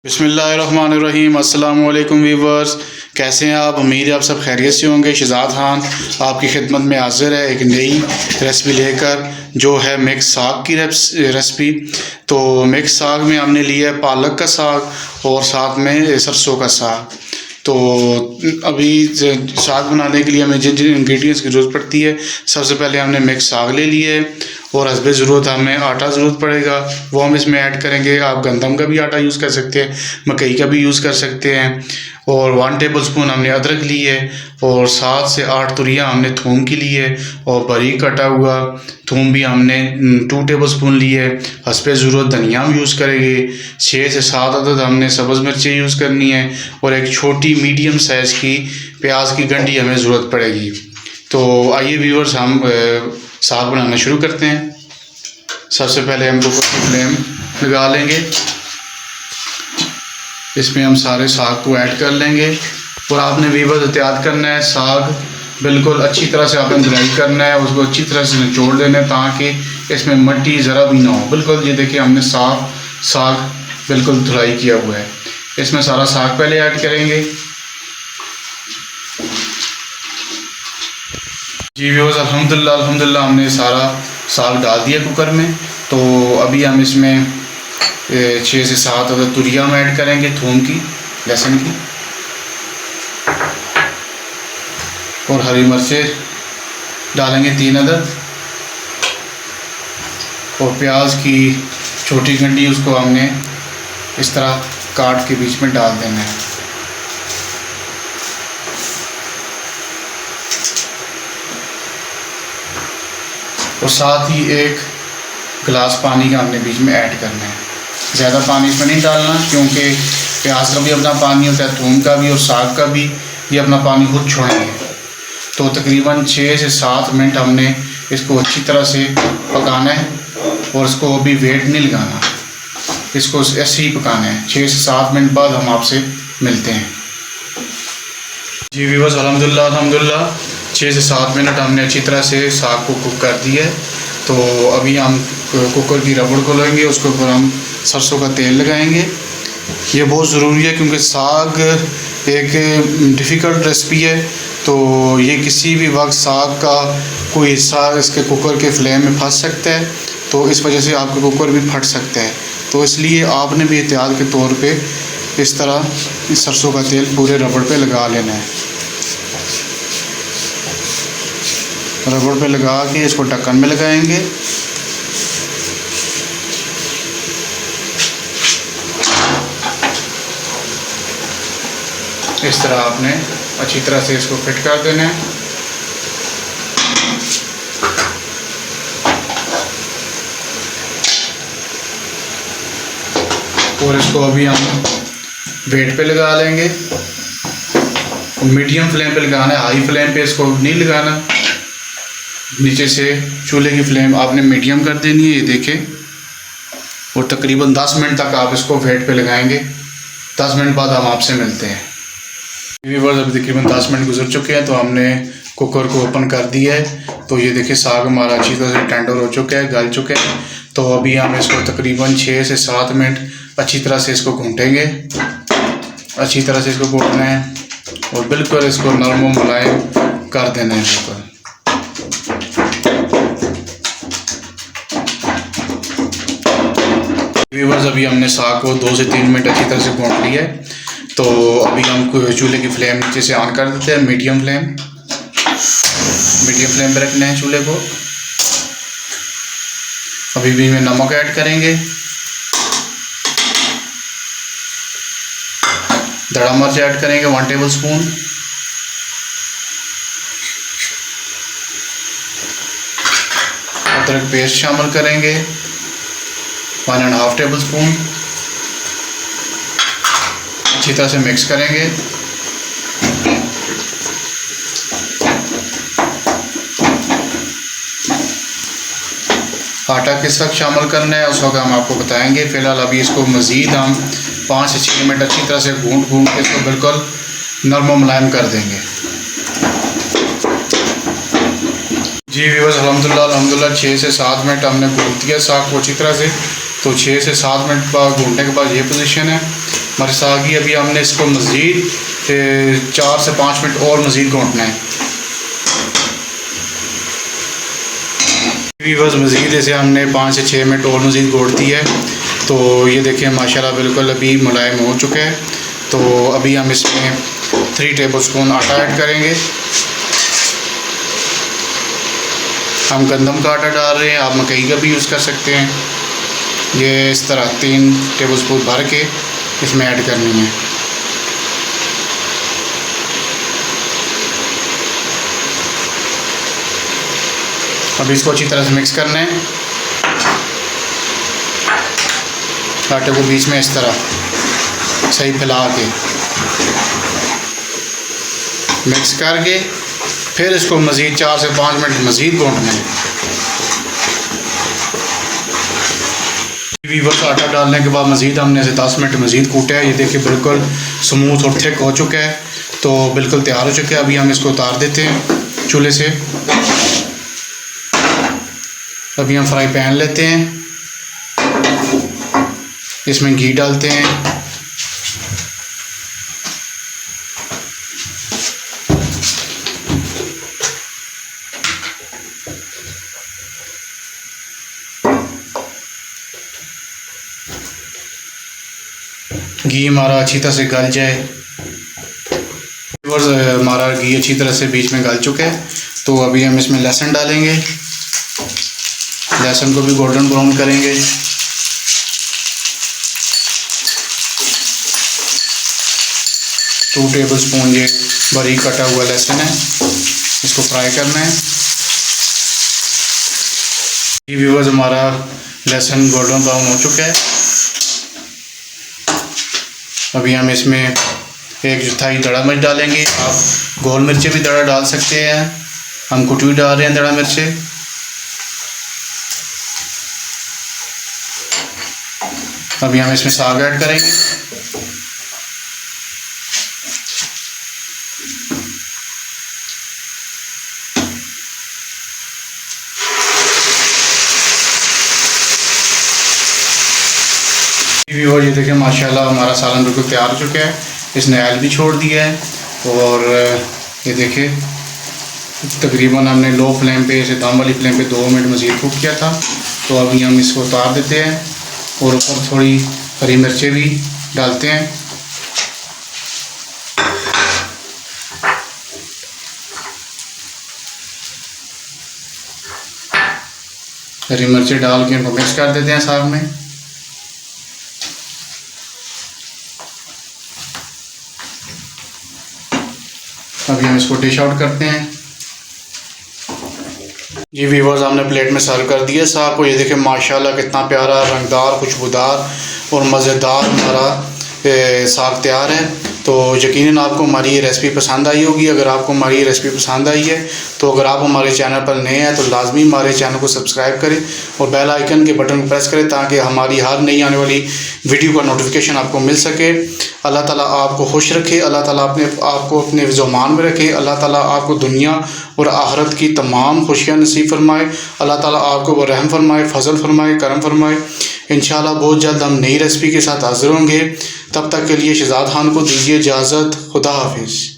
बिस्मिल्लाहिर्रहमानिर्रहीम। अस्सलाम वालेकुम वीवर्स, कैसे हैं आप? उम्मीद है आप सब खैरियत से होंगे। शहजाद खान आपकी खिदमत में हाजिर है एक नई रेसिपी लेकर, जो है मिक्स साग की रेसिपी। तो मिक्स साग में हमने लिया है पालक का साग और साथ में सरसों का साग। तो अभी साग बनाने के लिए हमें जिन जिन इंग्रेडिएंट्स की ज़रूरत पड़ती है, सबसे पहले हमने मिक्स साग ले लिया है और हस्बे ज़रूरत हमें आटा ज़रूरत पड़ेगा, वो हम इसमें ऐड करेंगे। आप गंदम का भी आटा यूज़ कर सकते हैं, मकई का भी यूज़ कर सकते हैं। और 1 टेबलस्पून हमने अदरक ली है और 7 से 8 तुरियाँ हमने थूम की ली है और बारीक कटा हुआ थूम भी हमने 2 टेबलस्पून ली है। हस्बे ज़रूरत धनिया हम यूज़ करेंगे। 6 से 7 अदद हमने सब्ज़ मिर्चें यूज़ करनी है और एक छोटी मीडियम साइज़ की प्याज की गंढी हमें ज़रूरत पड़ेगी। तो आइए व्यूअर्स, हम साग बनाना शुरू करते हैं। सबसे पहले हम कुकर की फ्लेम लगा लेंगे, इसमें हम सारे साग को ऐड कर लेंगे। और आपने व्यूअर्स एहतियात करना है, साग बिल्कुल अच्छी तरह से आपने धुलाई करना है, उसको अच्छी तरह से निचोड़ देना है ताकि इसमें मिट्टी ज़रा भी ना हो। बिल्कुल ये देखिए, हमने साफ साग बिल्कुल धुलाई किया हुआ है। इसमें सारा साग पहले ऐड करेंगे। जी व्यूअर्स, अल्हम्दुलिल्लाह हमने सारा साग डाल दिया कुकर में। तो अभी हम इसमें 6 से 7 अदद तुरिया हम ऐड करेंगे, थूम की, लहसुन की, और हरी मिर्चें डालेंगे 3 अदद, और प्याज की छोटी गंढी उसको हमने इस तरह काट के बीच में डाल देना है। और साथ ही 1 गिलास पानी का हमने बीच में ऐड करना है। ज़्यादा पानी इसमें नहीं डालना, क्योंकि प्याज का भी अपना पानी होता है, थूम का भी और साग का भी, ये अपना पानी खुद छोड़ेंगे। तो तकरीबन 6 से 7 मिनट हमने इसको अच्छी तरह से पकाना है और इसको अभी वेट नहीं लगाना, इसको ऐसे ही पकाना है। 6 से 7 मिनट बाद हम आपसे मिलते हैं। जी व्यूअर्स, अल्हम्दुलिल्लाह 6 से 7 मिनट हमने अच्छी तरह से साग को कुक कर दिया है। तो अभी हम कुकर की रबड़ को लेंगे, उसके ऊपर हम सरसों का तेल लगाएंगे। ये बहुत ज़रूरी है क्योंकि साग एक डिफ़िकल्ट रेसिपी है, तो ये किसी भी वक्त साग का कोई हिस्सा इसके कुकर के फ्लेम में फंस सकता है, तो इस वजह से आपका कुकर भी फट सकता है। तो इसलिए आपने भी एहतियात के तौर पे इस तरह इस सरसों का तेल पूरे रबड़ पे लगा लेना है। रबड़ पे लगा के इसको ढक्कन में लगाएंगे। इस तरह आपने अच्छी तरह से इसको फिट कर देना है। और इसको अभी हम वेट पे लगा लेंगे। मीडियम फ्लेम पे लगाना है, हाई फ्लेम पे इसको नहीं लगाना। नीचे से चूल्हे की फ्लेम आपने मीडियम कर देनी है, ये देखें। और तकरीबन 10 मिनट तक आप इसको वेट पे लगाएंगे। 10 मिनट बाद हम आपसे मिलते हैं। व्यूअर्स, अभी तकरीबन 10 मिनट गुजर चुके हैं, तो हमने कुकर को ओपन कर दिया है। तो ये देखिए, साग हमारा अच्छी तरह से टेंडर हो चुका है, गल चुके हैं। तो अभी हम इसको तकरीबन 6 से 7 मिनट अच्छी तरह से इसको घूंटेंगे। अच्छी तरह से इसको घूटना है और बिल्कुल इसको नरम व मुलायम कर देना है बिल्कुल। व्यूअर्स, अभी हमने साग को 2 से 3 मिनट अच्छी तरह से भून लिया है। तो अभी हम चूल्हे की फ्लेम नीचे से ऑन कर देते हैं। मीडियम फ्लेम पे रखना है चूल्हे को। अभी भी में नमक ऐड करेंगे, धड़ा मिर्च ऐड करेंगे 1 टेबलस्पून, अदरक पेस्ट शामिल करेंगे 1.5 टेबलस्पून। अच्छी तरह से मिक्स करेंगे। आटा किस वक्त शामिल करना है उस वक्त हम आपको बताएंगे। फ़िलहाल अभी इसको मज़ीद हम 5 से 6 मिनट अच्छी तरह से भून के इसको बिल्कुल नरम व मुलायम कर देंगे। जी व्यूअर्स, अल्हम्दुलिल्लाह 6 से 7 मिनट हमने भून दिया साग को अच्छी तरह से। तो 6 से 7 मिनट बाद भूनने के बाद ये पोजीशन है। हमारे साग ही अभी हमने इसको मज़ीद 4 से 5 मिनट और मज़ीद घोंटना है। बस मज़ीद इसे हमने 5 से 6 मिनट और मज़ीद घोट दी है। तो ये देखिए माशाल्लाह बिल्कुल अभी मुलायम हो चुका है। तो अभी हम इसमें 3 टेबलस्पून आटा ऐड करेंगे। हम गंदम का आटा डाल रहे हैं, आप मकई का भी यूज़ कर सकते हैं। ये इस तरह 3 टेबलस्पून भर के इसमें ऐड करनी है। अब इसको अच्छी तरह से मिक्स करना है। आटे को बीच में इस तरह सही फैला के मिक्स करके फिर इसको मज़ीद 4 से 5 मिनट मज़ीद घोंटना है। बस आटा डालने के बाद मज़ीद हमने इसे 10 मिनट मज़ीद कूटा है। ये देखिए बिल्कुल स्मूथ और थिक हो चुका है। तो बिल्कुल तैयार हो चुका है। अभी हम इसको उतार देते हैं चूल्हे से। अभी हम फ्राई पैन लेते हैं, इसमें घी डालते हैं। घी हमारा अच्छी तरह से गल जाए। हमारा घी अच्छी तरह से बीच में गल चुका है। तो अभी हम इसमें लहसुन डालेंगे। लहसुन को भी गोल्डन ब्राउन करेंगे। टू टेबलस्पून ये बारीक कटा हुआ लहसुन है, इसको फ्राई करना है। ये व्यूअर्स हमारा लहसुन गोल्डन ब्राउन हो चुका है। अभी हम इसमें 1/4 दड़ा मिर्च डालेंगे। आप गोल मिर्चें भी दड़ा डाल सकते हैं, हम कुटी हुई डाल रहे हैं दड़ा मिर्चें। अभी हम इसमें साग ऐड करेंगे। और ये देखिए माशाल्लाह हमारा सालन बिल्कुल तैयार हो चुका है। इसने ऑयल भी छोड़ दिया है। और ये देखिए तकरीबन हमने लो फ्लेम पे, इसे दम वाली फ्लेम पे 2 मिनट मज़ीद कुक किया था। तो अभी हम इसको उतार देते हैं और ऊपर थोड़ी हरी मिर्चें भी डालते हैं। हरी मिर्चें डाल के इनको मिक्स कर देते हैं साग में। अभी हम इसको डिश आउट करते हैं। जी व्यूअर्स, हमने प्लेट में सर्व कर दिया साग को। ये देखिए माशाल्लाह कितना प्यारा, रंगदार, खुशबूदार और मज़ेदार हमारा साग तैयार है। तो यकीनन आपको हमारी ये रेसिपी पसंद आई होगी। अगर आपको हमारी ये रेसिपी पसंद आई है तो अगर आप हमारे चैनल पर नए हैं तो लाजमी हमारे चैनल को सब्सक्राइब करें और बेल आइकन के बटन को प्रेस करें ताकि हमारी हर नई आने वाली वीडियो का नोटिफिकेशन आपको मिल सके। अल्लाह ताला आपको खुश रखे, अल्लाह ताला आपको अपने ज़ुबान में रखे, अल्लाह ताला आपको दुनिया और आखिरत की तमाम खुशियाँ नसीब फरमाए। अल्लाह ताला आपको वो रहम फरमाए, फजल फरमाए, करम फरमाए। इंशाल्लाह बहुत जल्द हम नई रेसिपी के साथ हाजिर होंगे। तब तक के लिए शहजाद खान को दीजिए इजाज़त। खुदा हाफिज़।